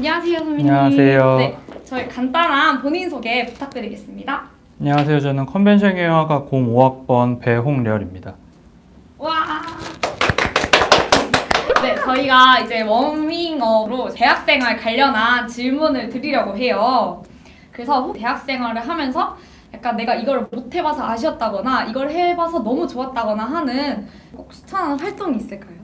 안녕하세요, 선배님. 안녕하세요. 네, 저희 간단한 본인 소개 부탁드리겠습니다. 안녕하세요. 저는 컨벤션 경영학과 05학번 배홍렬입니다. 와. 네, 저희가 이제 워밍업으로 대학생활 관련한 질문을 드리려고 해요. 그래서 대학생활을 하면서 약간 내가 이걸 못 해봐서 아쉬웠다거나 이걸 해봐서 너무 좋았다거나 하는 꼭 추천하는 활동이 있을까요?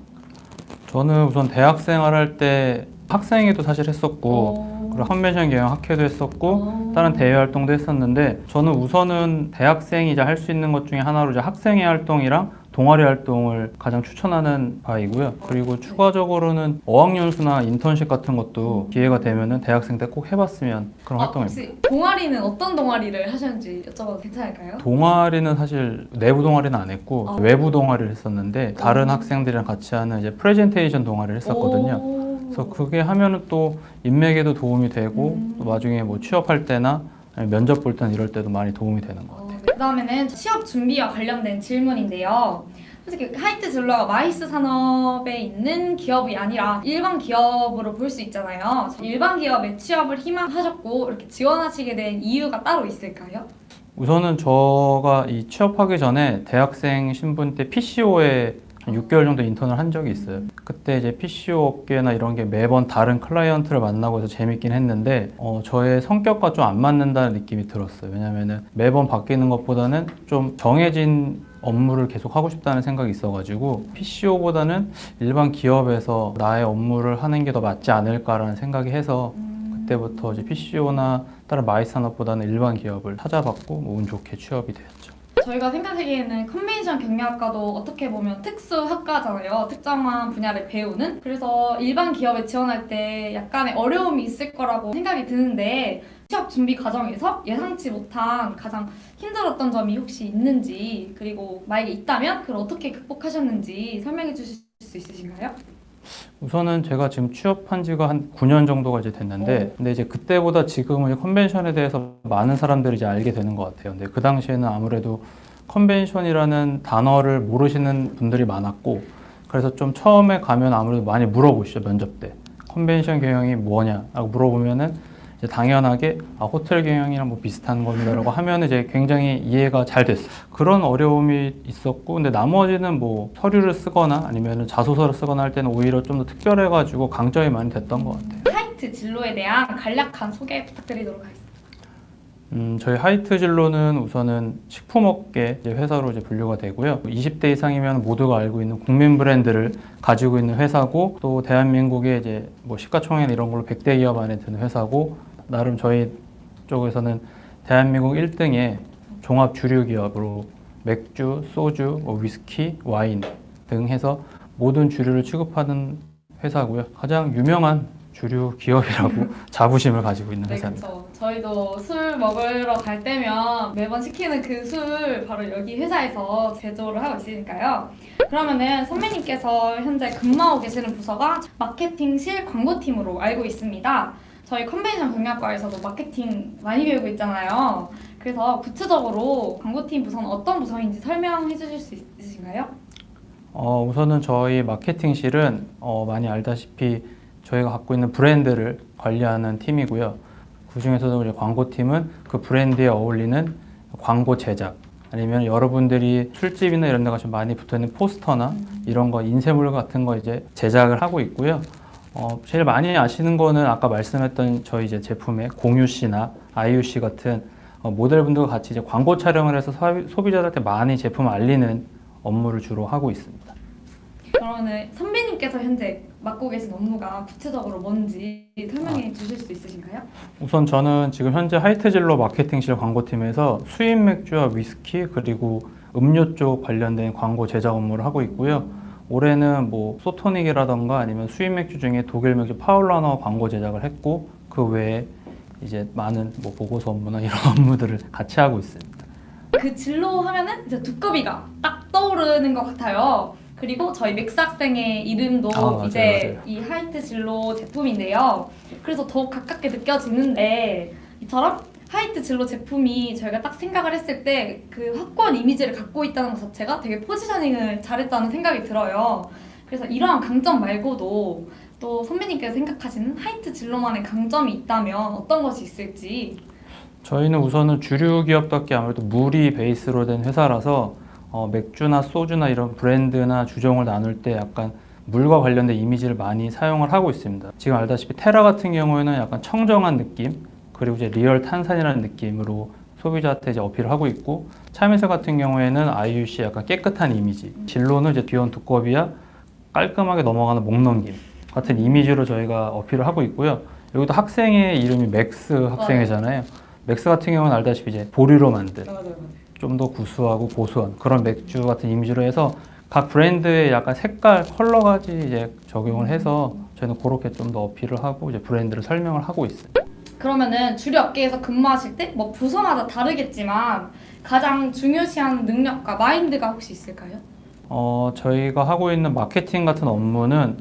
저는 우선 대학생활 할 때 학생회도 사실 했었고 오. 그리고 컨벤션 경영 학회도 했었고 오. 다른 대외 활동도 했었는데 저는 우선은 대학생이 이제 할 수 있는 것 중에 하나로 이제 학생회 활동이랑 동아리 활동을 가장 추천하는 바이고요. 그리고 추가적으로는 어학연수나 인턴십 같은 것도 기회가 되면은 대학생 때 꼭 해봤으면 그런 활동입니다. 혹시 동아리는 어떤 동아리를 하셨는지 여쭤봐도 괜찮을까요? 동아리는 사실 내부 동아리는 안 했고 외부 동아리를 했었는데 다른 학생들이랑 같이 하는 이제 프레젠테이션 동아리를 했었거든요. 오. 그래서 그게 하면은 또 인맥에도 도움이 되고 또 나중에 뭐 취업할 때나 아니면 면접 볼 때나 이럴 때도 많이 도움이 되는 것 같아요. 그다음에는 취업 준비와 관련된 질문인데요. 솔직히 하이트 진로가 마이스 산업에 있는 기업이 아니라 일반 기업으로 볼 수 있잖아요. 일반 기업에 취업을 희망하셨고 이렇게 지원하시게 된 이유가 따로 있을까요? 우선은 저가 이 취업하기 전에 대학생 신분 때 PCO에 한 6개월 정도 인턴을 한 적이 있어요. 그때 이제 PCO 업계나 이런 게 매번 다른 클라이언트를 만나고 해서 재밌긴 했는데 저의 성격과 좀 안 맞는다는 느낌이 들었어요. 왜냐면은 매번 바뀌는 것보다는 좀 정해진 업무를 계속 하고 싶다는 생각이 있어가지고 PCO보다는 일반 기업에서 나의 업무를 하는 게 더 맞지 않을까라는 생각이 해서 그때부터 이제 PCO나 다른 마이스 산업보다는 일반 기업을 찾아봤고 운 좋게 취업이 되었죠. 저희가 생각하기에는 컨벤션 경영학과도 어떻게 보면 특수학과잖아요. 특정한 분야를 배우는. 그래서 일반 기업에 지원할 때 약간의 어려움이 있을 거라고 생각이 드는데 취업 준비 과정에서 예상치 못한 가장 힘들었던 점이 혹시 있는지 그리고 만약에 있다면 그걸 어떻게 극복하셨는지 설명해 주실 수 있으신가요? 우선은 제가 지금 취업한 지가 한 9년 정도가 이제 됐는데 근데 이제 그때보다 지금은 이제 컨벤션에 대해서 많은 사람들이 이제 알게 되는 것 같아요. 근데 그 당시에는 아무래도 컨벤션이라는 단어를 모르시는 분들이 많았고 그래서 좀 처음에 가면 아무래도 많이 물어보시죠. 면접 때 컨벤션 경영이 뭐냐라고 물어보면은 이제 당연하게 호텔 경영이랑 뭐 비슷한 겁니다라고 하면 이제 굉장히 이해가 잘 됐어요. 그런 어려움이 있었고 근데 나머지는 뭐 서류를 쓰거나 아니면 자소서를 쓰거나 할 때는 오히려 좀 더 특별해가지고 강점이 많이 됐던 것 같아요. 하이트 진로에 대한 간략한 소개 부탁드리도록 하겠습니다. 저희 하이트 진로는 우선은 식품업계 이제 회사로 이제 분류가 되고요. 20대 이상이면 모두가 알고 있는 국민 브랜드를 가지고 있는 회사고 또 대한민국의 이제 뭐 시가총액 이런 걸로 100대 기업 안에 드는 회사고 나름 저희 쪽에서는 대한민국 1등의 종합 주류 기업으로 맥주, 소주, 뭐 위스키, 와인 등 해서 모든 주류를 취급하는 회사고요. 가장 유명한 주류 기업이라고 자부심을 가지고 있는 회사입니다. 그렇죠. 저희도 술 먹으러 갈 때면 매번 시키는 그 술 바로 여기 회사에서 제조를 하고 있으니까요. 그러면은 선배님께서 현재 근무하고 계시는 부서가 마케팅실 광고팀으로 알고 있습니다. 저희 컨벤션 경영학과에서도 마케팅 많이 배우고 있잖아요. 그래서 구체적으로 광고팀 부서는 어떤 부서인지 설명해 주실 수 있으신가요? 우선은 저희 마케팅실은 많이 알다시피 저희가 갖고 있는 브랜드를 관리하는 팀이고요. 그 중에서도 이제 광고팀은 그 브랜드에 어울리는 광고 제작 아니면 여러분들이 술집이나 이런 데 가서 많이 붙어 있는 포스터나 이런 거 인쇄물 같은 거 이제 제작을 하고 있고요. 제일 많이 아시는 거는 아까 말씀했던 저희 이제 제품의 공유씨나 IUC 같은 모델분들과 같이 이제 광고 촬영을 해서 소비자들한테 많이 제품을 알리는 업무를 주로 하고 있습니다. 그러면 선배님께서 현재 맡고 계신 업무가 구체적으로 뭔지 설명해 주실 수 있으신가요? 우선 저는 지금 현재 하이트진로 마케팅실 광고팀에서 수입 맥주와 위스키 그리고 음료 쪽 관련된 광고 제작 업무를 하고 있고요. 올해는 뭐 소토닉이라던가 아니면 수입 맥주 중에 독일 맥주 파울라너 광고 제작을 했고 그 외에 이제 많은 뭐 보고서 업무나 이런 업무들을 같이 하고 있습니다. 그 진로 하면은 이제 두꺼비가 딱 떠오르는 것 같아요. 그리고 저희 맥스 학생의 이름도 맞아요, 이제 맞아요. 이 하이트 진로 제품인데요. 그래서 더욱 가깝게 느껴지는데 이처럼 하이트 진로 제품이 저희가 딱 생각을 했을 때 그 확고한 이미지를 갖고 있다는 것 자체가 되게 포지셔닝을 잘했다는 생각이 들어요. 그래서 이러한 강점 말고도 또 선배님께서 생각하시는 하이트 진로만의 강점이 있다면 어떤 것이 있을지. 저희는 우선은 주류 기업답게 아무래도 물이 베이스로 된 회사라서 맥주나 소주나 이런 브랜드나 주종을 나눌 때 약간 물과 관련된 이미지를 많이 사용을 하고 있습니다. 지금 알다시피 테라 같은 경우에는 약간 청정한 느낌, 그리고 이제 리얼 탄산이라는 느낌으로 소비자한테 이제 어필을 하고 있고, 참이슬 같은 경우에는 IUC 약간 깨끗한 이미지, 진로는 이제 귀여운 두꺼비야 깔끔하게 넘어가는 목넘김 같은 이미지로 저희가 어필을 하고 있고요. 여기도 학생의 이름이 맥스 학생이잖아요. 맥스 같은 경우는 알다시피 이제 보리로 만든 좀 더 구수하고 고소한 그런 맥주 같은 이미지로 해서 각 브랜드의 약간 색깔, 컬러까지 이제 적용을 해서 저희는 그렇게 좀 더 어필을 하고 이제 브랜드를 설명을 하고 있어요. 그러면은 주류 업계에서 근무하실 때 뭐 부서마다 다르겠지만 가장 중요시하는 능력과 마인드가 혹시 있을까요? 저희가 하고 있는 마케팅 같은 업무는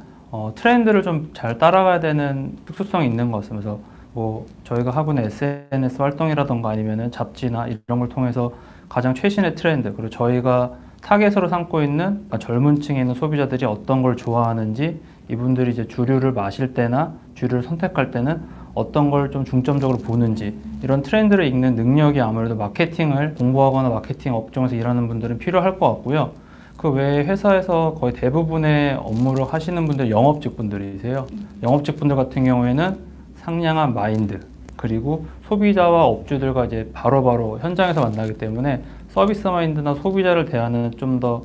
트렌드를 좀 잘 따라가야 되는 특수성이 있는 것 같습니다. 그래서 뭐 저희가 하고 있는 SNS 활동이라던가 아니면은 잡지나 이런 걸 통해서 가장 최신의 트렌드, 그리고 저희가 타겟으로 삼고 있는 젊은 층에 있는 소비자들이 어떤 걸 좋아하는지, 이분들이 이제 주류를 마실 때나 주류를 선택할 때는 어떤 걸 좀 중점적으로 보는지, 이런 트렌드를 읽는 능력이 아무래도 마케팅을 공부하거나 마케팅 업종에서 일하는 분들은 필요할 것 같고요. 그 외에 회사에서 거의 대부분의 업무를 하시는 분들 영업직 분들이세요. 영업직 분들 같은 경우에는 상냥한 마인드, 그리고 소비자와 업주들과 이제 바로바로 현장에서 만나기 때문에 서비스 마인드나 소비자를 대하는 좀 더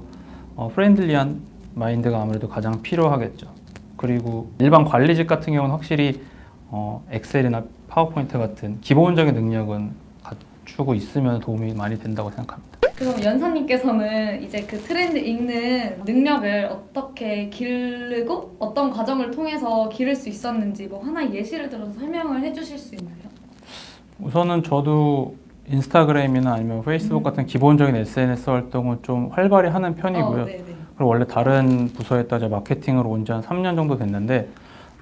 프렌들리한 마인드가 아무래도 가장 필요하겠죠. 그리고 일반 관리직 같은 경우는 확실히 엑셀이나 파워포인트 같은 기본적인 능력은 갖추고 있으면 도움이 많이 된다고 생각합니다. 그럼 연사님께서는 이제 그 트렌드 읽는 능력을 어떻게 기르고 어떤 과정을 통해서 기를 수 있었는지 뭐 하나 예시를 들어서 설명을 해주실 수 있나요? 우선은 저도 인스타그램이나 아니면 페이스북 같은 기본적인 SNS 활동을 좀 활발히 하는 편이고요. 네네. 그리고 원래 다른 부서에다 이제 마케팅으로 온 지 한 3년 정도 됐는데,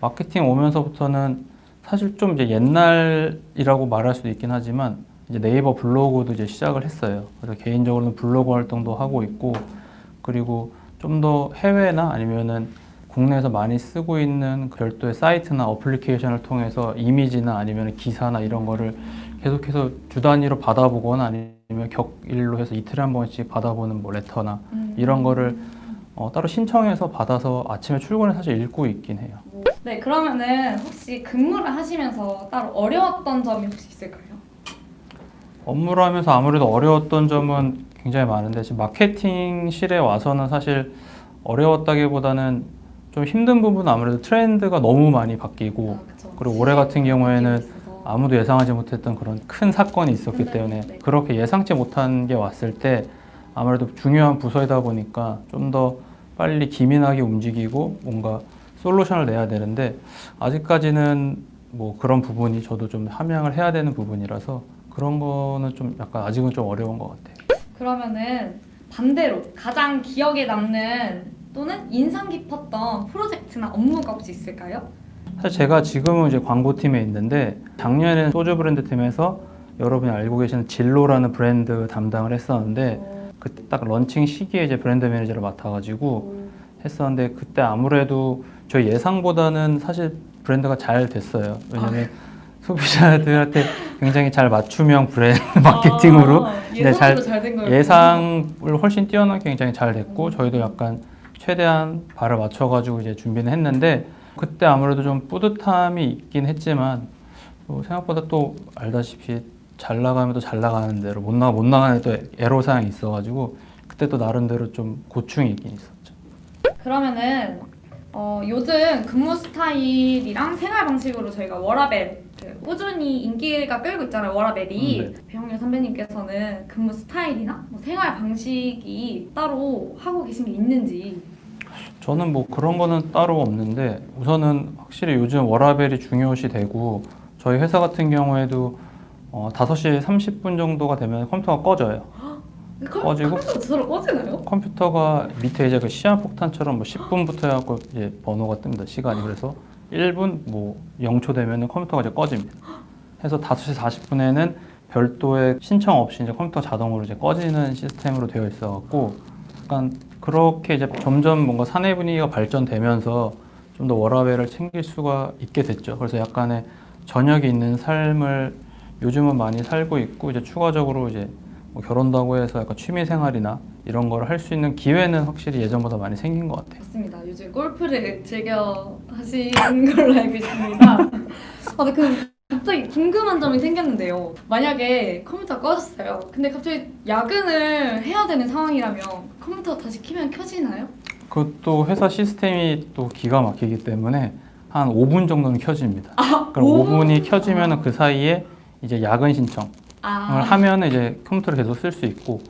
마케팅 오면서부터는 사실 좀 이제 옛날이라고 말할 수도 있긴 하지만 이제 네이버 블로그도 이제 시작을 했어요. 그래서 개인적으로는 블로그 활동도 하고 있고, 그리고 좀 더 해외나 아니면은 국내에서 많이 쓰고 있는 별도의 사이트나 어플리케이션을 통해서 이미지나 아니면 기사나 이런 거를 계속해서 주 단위로 받아보거나 아니면 격일로 해서 이틀에 한 번씩 받아보는 뭐 레터나 이런 거를 따로 신청해서 받아서 아침에 출근해서 사실 읽고 있긴 해요. 네, 그러면은 혹시 근무를 하시면서 따로 어려웠던 점이 혹시 있을까요? 업무를 하면서 아무래도 어려웠던 점은 굉장히 많은데, 지금 마케팅실에 와서는 사실 어려웠다기보다는 좀 힘든 부분은 아무래도 트렌드가 너무 많이 바뀌고, 그쵸. 그리고 올해 같은 경우에는 있어서. 아무도 예상하지 못했던 그런 큰 사건이 있었기 때문에 네. 그렇게 예상치 못한 게 왔을 때 아무래도 중요한 부서이다 보니까 좀 더 빨리 기민하게 움직이고 뭔가 솔루션을 내야 되는데, 아직까지는 뭐 그런 부분이 저도 좀 함양을 해야 되는 부분이라서 그런 거는 좀 약간 아직은 좀 어려운 것 같아요. 그러면은 반대로 가장 기억에 남는 또는 인상 깊었던 프로젝트나 업무가 혹시 있을까요? 사실 제가 지금은 이제 광고팀에 있는데, 작년에는 소주 브랜드 팀에서 여러분이 알고 계시는 진로라는 브랜드 담당을 했었는데, 그때 딱 런칭 시기에 이제 브랜드 매니저를 맡아가지고 했었는데, 그때 아무래도 저희 예상보다는 사실 브랜드가 잘 됐어요. 왜냐면 소비자들한테 굉장히 잘 맞춤형 브랜드 마케팅으로 예상도 잘 된 거예요. 예상을 훨씬 뛰어나게 굉장히 잘 됐고, 저희도 약간 최대한 발을 맞춰가지고 이제 준비는 했는데, 그때 아무래도 좀 뿌듯함이 있긴 했지만 또 생각보다 또 알다시피 잘 나가면 또 잘 나가는 대로 못 나가는 또 애로사항이 있어가지고 그때 또 나름대로 좀 고충이 있긴 있었죠. 그러면은 요즘 근무 스타일이랑 생활 방식으로 저희가 워라벨 꾸준히 인기가 끌고 있잖아요. 워라벨이. 네. 배영렬 선배님께서는 근무 스타일이나 뭐 생활 방식이 따로 하고 계신 게 있는지. 저는 뭐 그런 거는 따로 없는데, 우선은 확실히 요즘 워라벨이 중요시 되고, 저희 회사 같은 경우에도 5시 30분 정도가 되면 컴퓨터가 꺼져요. 꺼지고 컴퓨터가 저로 꺼지나요? 컴퓨터가 밑에 이제 그 시한폭탄처럼 뭐 10분부터 해갖고 이제 번호가 뜹니다. 시간이. 그래서 1분 뭐 0초 되면은 컴퓨터가 이제 꺼집니다. 해서 5시 40분에는 별도의 신청 없이 이제 컴퓨터 자동으로 이제 꺼지는 시스템으로 되어 있어갖고, 약간 그렇게 이제 점점 뭔가 사내 분위기가 발전되면서 좀 더 워라밸을 챙길 수가 있게 됐죠. 그래서 약간의 저녁이 있는 삶을 요즘은 많이 살고 있고 이제 추가적으로 이제 뭐 결혼도 하고 해서 약간 취미 생활이나 이런 걸 할 수 있는 기회는 확실히 예전보다 많이 생긴 것 같아요. 맞습니다. 요즘 골프를 즐겨 하시는 걸로 알고 있습니다. 근데 갑자기 궁금한 점이 생겼는데요. 만약에 컴퓨터가 꺼졌어요. 근데 갑자기 야근을 해야 되는 상황이라면 컴퓨터 다시 키면 켜지나요? 그것도 회사 시스템이 또 기가 막히기 때문에 한 5분 정도는 켜집니다. 그럼 5분? 5분이 켜지면 그 사이에 이제 야근 신청을 하면 이제 컴퓨터를 계속 쓸 수 있고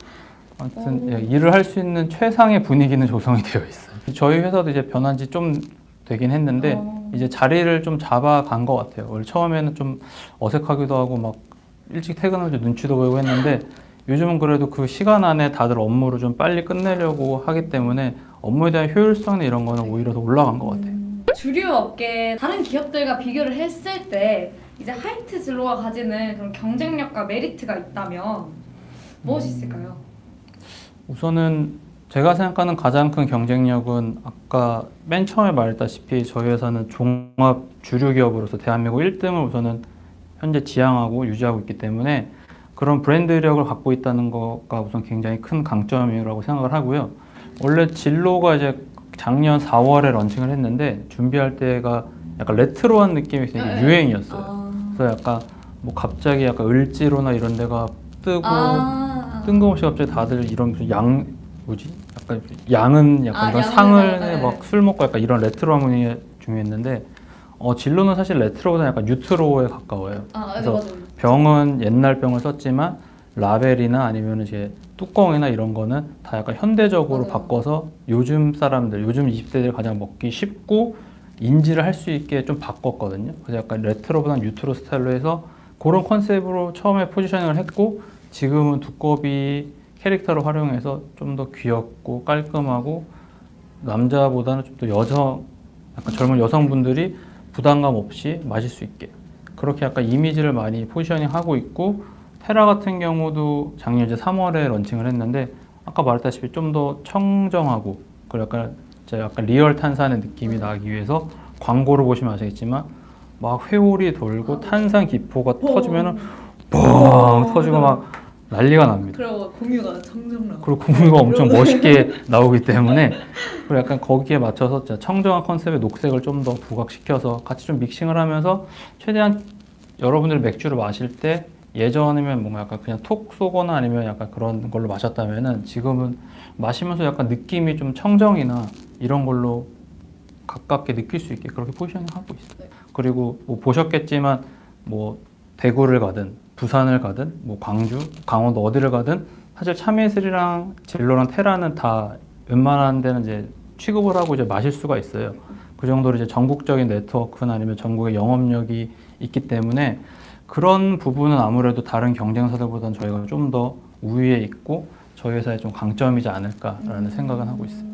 아무튼 예, 일을 할 수 있는 최상의 분위기는 조성이 되어 있어요. 저희 회사도 이제 변한 지 좀 되긴 했는데 이제 자리를 좀 잡아간 것 같아요. 원래 처음에는 좀 어색하기도 하고 막 일찍 퇴근하고 눈치도 보이고 했는데 요즘은 그래도 그 시간 안에 다들 업무를 좀 빨리 끝내려고 하기 때문에 업무에 대한 효율성이나 이런 거는 오히려 더 올라간 것 같아요. 주류 업계 다른 기업들과 비교를 했을 때 이제 하이트 진로가 가지는 그런 경쟁력과 메리트가 있다면 무엇이 있을까요? 우선은 제가 생각하는 가장 큰 경쟁력은 아까 맨 처음에 말했다시피 저희 회사는 종합 주류 기업으로서 대한민국 1등을 우선은 현재 지향하고 유지하고 있기 때문에 그런 브랜드력을 갖고 있다는 거가 우선 굉장히 큰 강점이라고 생각을 하고요. 원래 진로가 이제 작년 4월에 런칭을 했는데 준비할 때가 약간 레트로한 느낌이 되게 네. 유행이었어요. 그래서 약간 뭐 갑자기 약간 을지로나 이런 데가 뜨고 뜬금없이 갑자기 다들 이런 무슨 뭐지? 양은 약간 이런 상을 네. 막 술 먹고 약간 이런 레트로한 분위기가 중요했는데 진로는 사실 레트로보다 약간 뉴트로에 가까워요. 그래서 맞아요. 병은 옛날 병을 썼지만 라벨이나 아니면 이제 뚜껑이나 이런 거는 다 약간 현대적으로 맞아요. 바꿔서 요즘 사람들, 요즘 20대들이 가장 먹기 쉽고 인지를 할 수 있게 좀 바꿨거든요. 그래서 약간 레트로보다 뉴트로 스타일로 해서 그런 컨셉으로 처음에 포지셔닝을 했고 지금은 두꺼비 캐릭터를 활용해서 좀 더 귀엽고 깔끔하고 남자보다는 좀 더 약간 젊은 여성분들이 부담감 없이 마실 수 있게 그렇게 약간 이미지를 많이 포지셔닝 하고 있고 테라 같은 경우도 작년 이제 3월에 런칭을 했는데 아까 말했다시피 좀 더 청정하고 그리고 약간 리얼 탄산의 느낌이 나기 위해서 광고를 보시면 아시겠지만 막 회오리 돌고 탄산 기포가 터지면은 뻥 터지고 막 난리가 납니다. 그리고 공유가 청정나고. 그리고 공유가 엄청 멋있게 나오기 때문에 그리고 약간 거기에 맞춰서 진짜 청정한 컨셉의 녹색을 좀 더 부각시켜서 같이 좀 믹싱을 하면서 최대한 여러분들이 맥주를 마실 때 예전이면 뭔가 약간 그냥 톡 쏘거나 아니면 약간 그런 걸로 마셨다면은 지금은 마시면서 약간 느낌이 좀 청정이나 이런 걸로 가깝게 느낄 수 있게 그렇게 포지셔닝 하고 있어요. 그리고 뭐 보셨겠지만 뭐 대구를 가든 부산을 가든 뭐 광주, 강원도 어디를 가든 사실 참이슬이랑 진로랑 테라는 다 웬만한 데는 이제 취급을 하고 이제 마실 수가 있어요. 그 정도로 이제 전국적인 네트워크나 아니면 전국의 영업력이 있기 때문에 그런 부분은 아무래도 다른 경쟁사들보다는 저희가 좀 더 우위에 있고 저희 회사의 좀 강점이지 않을까라는 생각은 하고 있습니다.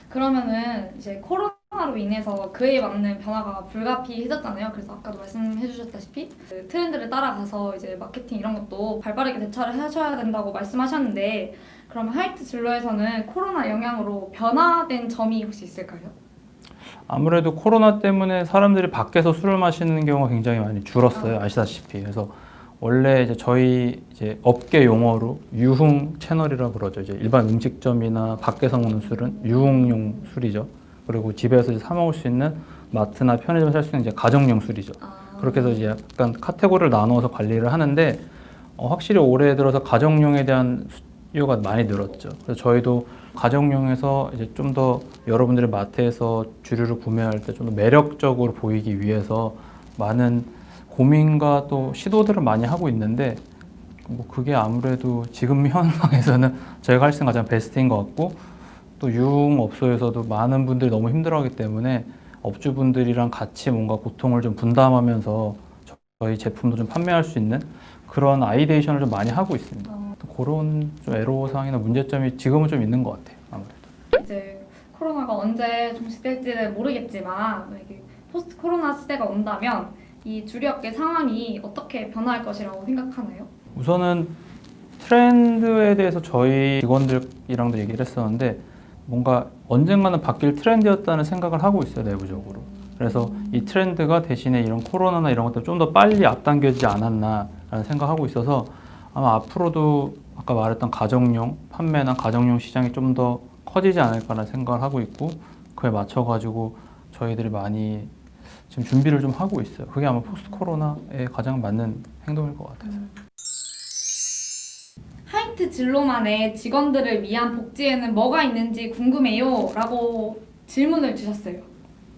그러면은 이제 코로나로 인해서 그에 맞는 변화가 불가피해졌잖아요. 그래서 아까도 말씀해주셨다시피 그 트렌드를 따라가서 이제 마케팅 이런 것도 발빠르게 대처를 하셔야 된다고 말씀하셨는데 그러면 하이트 진로에서는 코로나 영향으로 변화된 점이 혹시 있을까요? 아무래도 코로나 때문에 사람들이 밖에서 술을 마시는 경우가 굉장히 많이 줄었어요. 아시다시피. 그래서 원래 이제 저희 이제 업계 용어로 유흥 채널이라고 그러죠. 이제 일반 음식점이나 밖에서 먹는 술은 유흥용 술이죠. 그리고 집에서 이제 사 먹을 수 있는 마트나 편의점에서 살 수 있는 이제 가정용 술이죠. 그렇게 해서 이제 약간 카테고리를 나누어서 관리를 하는데 확실히 올해 들어서 가정용에 대한 수요가 많이 늘었죠. 그래서 저희도 가정용에서 이제 좀 더 여러분들의 마트에서 주류를 구매할 때 좀 더 매력적으로 보이기 위해서 많은 고민과 또 시도들을 많이 하고 있는데 뭐 그게 아무래도 지금 현상에서는 저희가 할 수 있는 가장 베스트인 것 같고 또 유흥업소에서도 많은 분들이 너무 힘들어하기 때문에 업주분들이랑 같이 뭔가 고통을 좀 분담하면서 저희 제품도 좀 판매할 수 있는 그런 아이데이션을 좀 많이 하고 있습니다. 그런 좀 애로사항이나 문제점이 지금은 좀 있는 것 같아요. 아무래도. 이제 코로나가 언제 종식될지는 모르겠지만 이게 포스트 코로나 시대가 온다면 이 주류업계 상황이 어떻게 변화할 것이라고 생각하나요? 우선은 트렌드에 대해서 저희 직원들이랑도 얘기를 했었는데 뭔가 언젠가는 바뀔 트렌드였다는 생각을 하고 있어요, 내부적으로. 그래서 이 트렌드가 대신에 이런 코로나나 이런 것들 좀 더 빨리 앞당겨지지 않았나라는 생각하고 있어서 아마 앞으로도 아까 말했던 가정용 판매나 가정용 시장이 좀 더 커지지 않을까라는 생각을 하고 있고 그에 맞춰가지고 저희들이 많이 지금 준비를 좀 하고 있어요. 그게 아마 포스트 코로나에 가장 맞는 행동일 것 같아서. 하이트 진로만의 직원들을 위한 복지에는 뭐가 있는지 궁금해요 라고 질문을 주셨어요.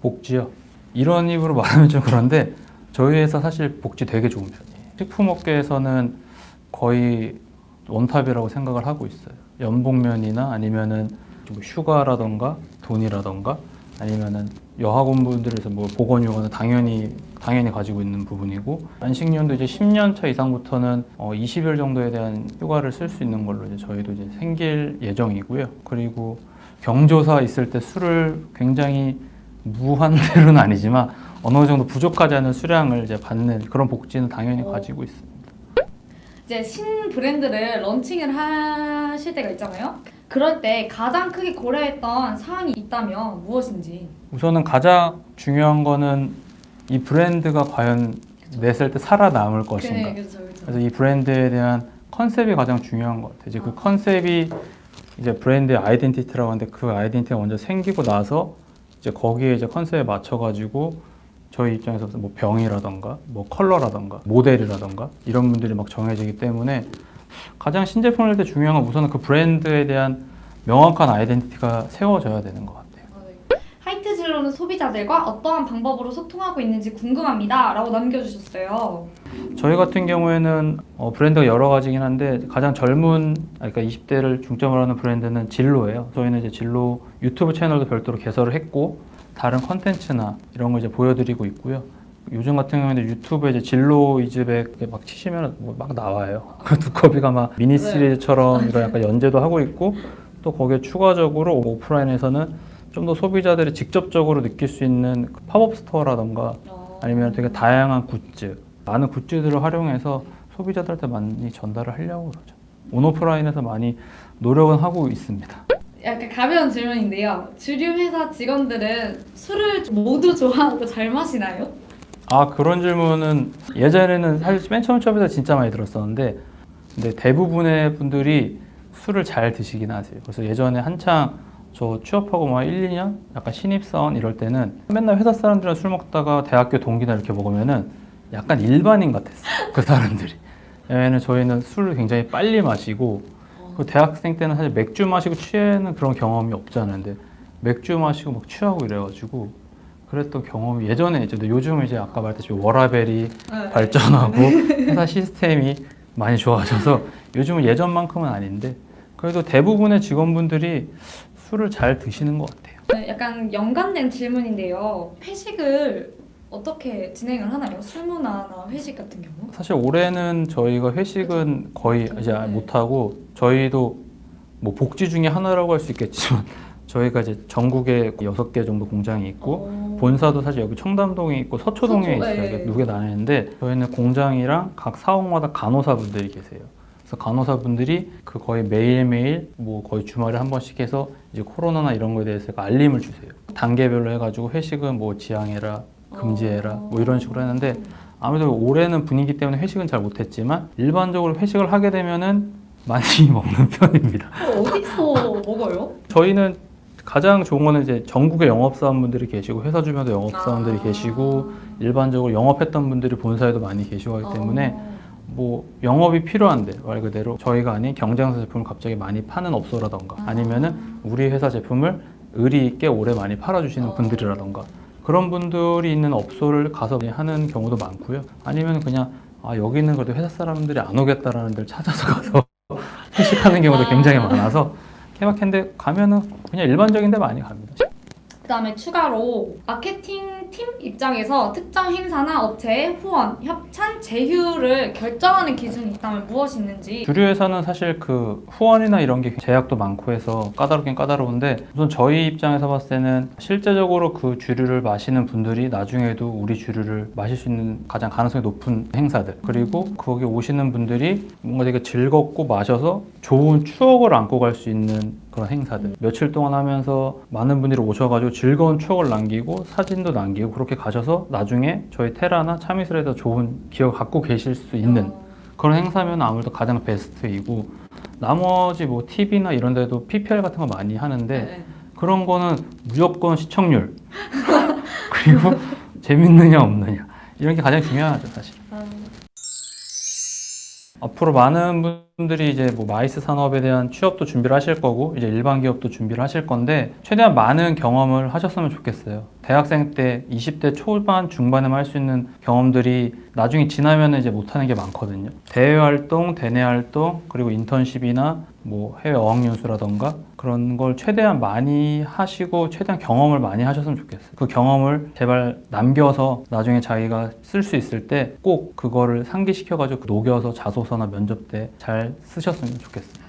복지요? 이런 입으로 말하면 좀 그런데 저희 회사 사실 복지 되게 좋은 편이에요. 식품업계에서는 거의 원탑이라고 생각을 하고 있어요. 연봉면이나 아니면은 좀 휴가라던가 돈이라던가 아니면은 여학원분들에서 뭐 보건휴가는 당연히 가지고 있는 부분이고 안식년도 이제 10년 차 이상부터는 20일 정도에 대한 휴가를 쓸 수 있는 걸로 이제 저희도 이제 생길 예정이고요. 그리고 경조사 있을 때 술을 굉장히 무한대로는 아니지만 어느 정도 부족하지 않은 수량을 이제 받는 그런 복지는 당연히 가지고 있습니다. 이제 신 브랜드를 런칭을 하실 때가 있잖아요. 그럴 때 가장 크게 고려했던 사항이 있다면 무엇인지. 우선은 가장 중요한 거는 이 브랜드가 과연 냈을 때 살아남을 것인가. 그렇죠. 그래서 이 브랜드에 대한 컨셉이 가장 중요한 것 같아요. 이제 그 컨셉이 이제 브랜드의 아이덴티티라고 하는데 그 아이덴티티가 먼저 생기고 나서 이제 거기에 이제 컨셉에 맞춰가지고 저희 입장에서 뭐 병이라던가 뭐 컬러라던가 모델이라던가 이런 분들이 막 정해지기 때문에 가장 신제품을 낼 때 중요한 건 우선은 그 브랜드에 대한 명확한 아이덴티티가 세워져야 되는 것 같아요. 하이트 진로는 소비자들과 어떠한 방법으로 소통하고 있는지 궁금합니다 라고 남겨주셨어요. 저희 같은 경우에는 브랜드가 여러 가지긴 한데 가장 젊은 그러니까 20대를 중점으로 하는 브랜드는 진로예요. 저희는 이제 진로 유튜브 채널도 별도로 개설을 했고 다른 컨텐츠나 이런 걸 이제 보여드리고 있고요. 요즘 같은 경우에는 유튜브에 이제 진로 이즈백 막 치시면 막 나와요. 그 두꺼비가 막 미니 시리즈처럼 이런 약간 연재도 하고 있고 또 거기에 추가적으로 오프라인에서는 좀 더 소비자들이 직접적으로 느낄 수 있는 팝업 스토어라던가 아니면 되게 다양한 굿즈, 많은 굿즈들을 활용해서 소비자들한테 많이 전달을 하려고 그러죠. 온오프라인에서 많이 노력은 하고 있습니다. 약간 가벼운 질문인데요. 주류 회사 직원들은 술을 모두 좋아하고 잘 마시나요? 아, 그런 질문은 예전에는 사실 맨 처음 취업해서 진짜 많이 들었었는데 근데 대부분의 분들이 술을 잘 드시긴 하세요. 그래서 예전에 한창 저 취업하고 막 1, 2년 약간 신입사원 이럴 때는 맨날 회사 사람들이랑 술 먹다가 대학교 동기나 이렇게 먹으면은 약간 일반인 같았어요. 그 사람들이. 왜냐면 저희는 술을 굉장히 빨리 마시고 그 대학생 때는 사실 맥주 마시고 취하는 그런 경험이 없잖아요. 근데 맥주 마시고 막 취하고 이래가지고 그랬던 경험이 예전에 이제 요즘은 이제 아까 말했듯이 워라벨이 발전하고 회사 시스템이 많이 좋아져서 요즘은 예전만큼은 아닌데 그래도 대부분의 직원분들이 술을 잘 드시는 것 같아요. 약간 연관된 질문인데요. 회식을 어떻게 진행을 하나요? 술문화나 회식 같은 경우? 사실 올해는 저희가 회식은 거의 이제 못하고 저희도 뭐 복지 중에 하나라고 할 수 있겠지만 저희가 이제 전국에 6개 정도 공장이 있고 본사도 사실 여기 청담동에 있고 서초동에 있어요. 두 개 나뉘는데 저희는 공장이랑 각 사옥마다 간호사분들이 계세요. 그래서 간호사분들이 그 거의 매일매일 뭐 거의 주말에 한 번씩 해서 이제 코로나나 이런 거에 대해서 알림을 주세요. 단계별로 해가지고 회식은 뭐 지양해라, 금지해라 뭐 이런 식으로 했는데 아무래도 올해는 분위기 때문에 회식은 잘 못했지만 일반적으로 회식을 하게 되면은 많이 먹는 편입니다. 어디서 먹어요? 저희는 가장 좋은 거는 이제 전국에 영업사원분들이 계시고 회사 주변도 영업사원들이 계시고 일반적으로 영업했던 분들이 본사에도 많이 계시고 하기 때문에 뭐 영업이 필요한데 말 그대로 저희가 아닌 경쟁사 제품을 갑자기 많이 파는 업소라던가 아니면은 우리 회사 제품을 의리 있게 오래 많이 팔아주시는 분들이라던가 그런 분들이 있는 업소를 가서 하는 경우도 많고요. 아니면 그냥 여기는 그래도 회사 사람들이 안 오겠다라는 데를 찾아서 가서 회식하는 경우도 굉장히 많아서 케바캔데 가면은 그냥 일반적인 데 많이 갑니다. 그 다음에 추가로 마케팅 팀 입장에서 특정 행사나 업체의 후원, 협찬, 제휴를 결정하는 기준이 있다면 무엇이 있는지. 주류 회사는 사실 그 후원이나 이런 게 제약도 많고 해서 까다롭긴 까다로운데 우선 저희 입장에서 봤을 때는 실제적으로 그 주류를 마시는 분들이 나중에도 우리 주류를 마실 수 있는 가장 가능성이 높은 행사들 그리고 거기 오시는 분들이 뭔가 되게 즐겁고 마셔서 좋은 추억을 안고 갈 수 있는 그런 행사들. 며칠 동안 하면서 많은 분들이 오셔가지고 즐거운 추억을 남기고 사진도 남기고 그렇게 가셔서 나중에 저희 테라나 참이슬에서 좋은 기억을 갖고 계실 수 있는 그런 행사면 아무래도 가장 베스트이고, 나머지 뭐 TV나 이런 데도 PPL 같은 거 많이 하는데 그런 거는 무조건 시청률 그리고 재밌느냐 없느냐 이런 게 가장 중요하죠, 사실. 앞으로 많은 분들이 이제 뭐 마이스 산업에 대한 취업도 준비를 하실 거고 이제 일반 기업도 준비를 하실 건데 최대한 많은 경험을 하셨으면 좋겠어요. 대학생 때 20대 초반 중반에만 할 수 있는 경험들이 나중에 지나면 이제 못하는 게 많거든요. 대외 활동, 대내 활동, 그리고 인턴십이나 뭐 해외 어학연수라던가 그런 걸 최대한 많이 하시고 최대한 경험을 많이 하셨으면 좋겠어요. 그 경험을 제발 남겨서 나중에 자기가 쓸 수 있을 때 꼭 그거를 상기시켜가지고 녹여서 자소서나 면접 때 잘 쓰셨으면 좋겠습니다.